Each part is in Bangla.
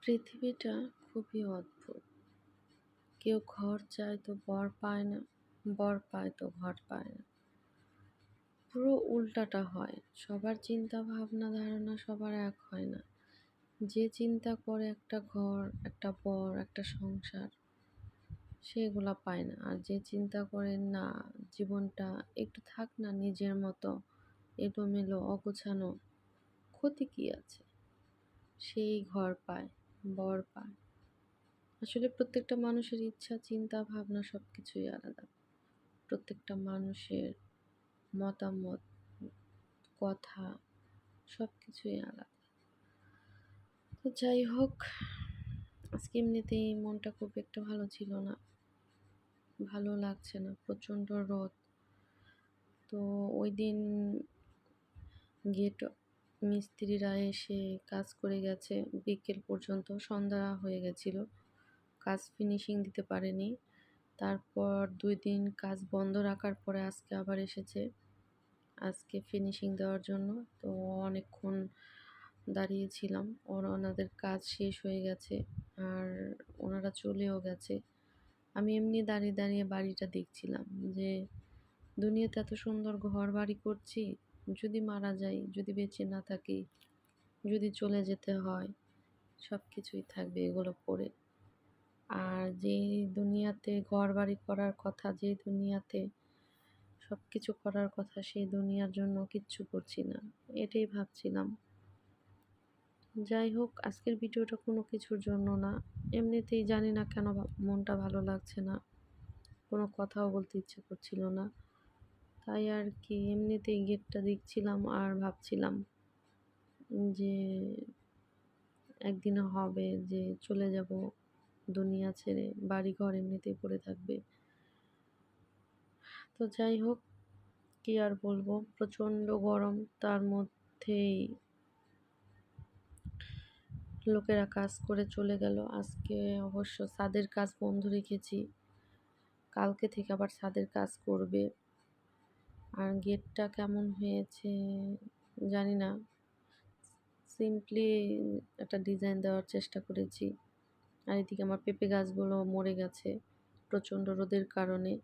পৃথিবীটা খুবই অদ্ভুত। কেউ ঘর চায় তো বর পায় না, বর পায় তো ঘর পায় না। পুরো উল্টাটা হয়। সবার চিন্তা ভাবনা ধারণা সবার এক হয় না। যে চিন্তা করে একটা ঘর, একটা বর, একটা সংসার, সে এগুলা পায় না। আর যে চিন্তা করে না, জীবনটা একটু থাক না নিজের মতো, এলোমেলো অগোছানো, ক্ষতি কি আছে, সেই ঘর পায়, বর পায়। আসলে প্রত্যেকটা মানুষের ইচ্ছা, চিন্তা, ভাবনা সবকিছুই আলাদা। প্রত্যেকটা মানুষের মতামত, কথা সবকিছুই আলাদা। তো যাই হোক, আজকে এমনিতেই মনটা খুব একটা ভালো ছিল না। ভালো লাগছে না, প্রচণ্ড রোদ। তো ওইদিন গেট মিস্ত্রিরা এসে কাজ করে গেছে বিকেল পর্যন্ত, সন্ধ্যা হয়ে গেছিল। কাজ ফিনিশিং দিতে পারেনি। তারপর ২ দিন কাজ বন্ধ রাখার পরে আজকে আবার এসেছে। আজকে ফিনিশিং দেওয়ার জন্য। তো অনেকক্ষণ দাঁড়িয়েছিলাম। ওনাদের কাজ শেষ হয়ে গেছে। আর ওনারা চলেও গেছে। আমি এমনি দাঁড়িয়ে, দাঁড়িয়ে বাড়িটা দেখছিলাম যে দুনিয়াতে এত সুন্দর ঘরবাড়ি করছি, যদি মারা যাই, যদি বেঁচে না থাকি, যদি চলে যেতে হয়, সবকিছুই থাকবে এগুলো পড়ে। আর যেই দুনিয়াতে ঘরবাড়ি করার কথা, যে দুনিয়াতে সবকিছু করার কথা, সেই দুনিয়ার জন্য কিচ্ছু করছি না। এটাই ভাবছিলাম। যাই হোক, আজকের ভিডিওটা কোনো কিছুর জন্য না। এমনিতেই জানি না কেন মনটা ভালো লাগছে না। কোনো কথাও বলতে ইচ্ছে করছিল না। তাই আর কি এমনিতেই গেটটা দেখছিলাম আর ভাবছিলাম যে একদিন হবে যে চলে যাব দুনিয়া ছেড়ে, বাড়িঘর এমনিতেই পড়ে থাকবে। তো যাই হোক, কি আর বলবো, প্রচণ্ড গরম, তার মধ্যেই লোকেরা কাজ করে চলে গেল। আজকে অবশ্য ছাদের কাজ বন্ধ রেখেছি, কালকে থেকে আবার ছাদের কাজ করবে। আর গেটটা কেমন হয়েছে জানি না, সিম্পলি একটা ডিজাইন দেওয়ার চেষ্টা করেছি। আর এদিকে আমার পেঁপে গাছগুলো মরে গেছে প্রচণ্ড রোদের কারণে।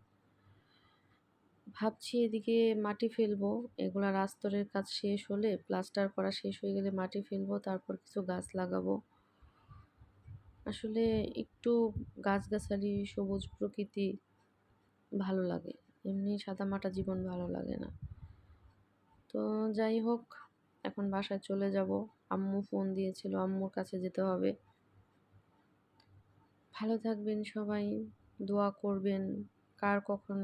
ভাবছি এদিকে মাটি ফেলবো, এগুলার আস্তরের কাজ শেষ হলে, প্লাস্টার করা শেষ হয়ে গেলে মাটি ফেলবো, তারপর কিছু গাছ লাগাবো। আসলে একটু গাছগাছালি, সবুজ প্রকৃতি ভালো লাগে। এমনি সাদামাটা জীবন ভালো লাগে না। তো যাই হোক, এখন বাসায় চলে যাব। আম্মু ফোন দিয়েছিল, আম্মুর কাছে যেতে হবে। ভালো থাকবেন সবাই, দোয়া করবেন। কার কখন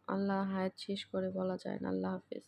আল্লাহ হায়াত শেষ করে বলা যায় না। আল্লাহ হাফেজ।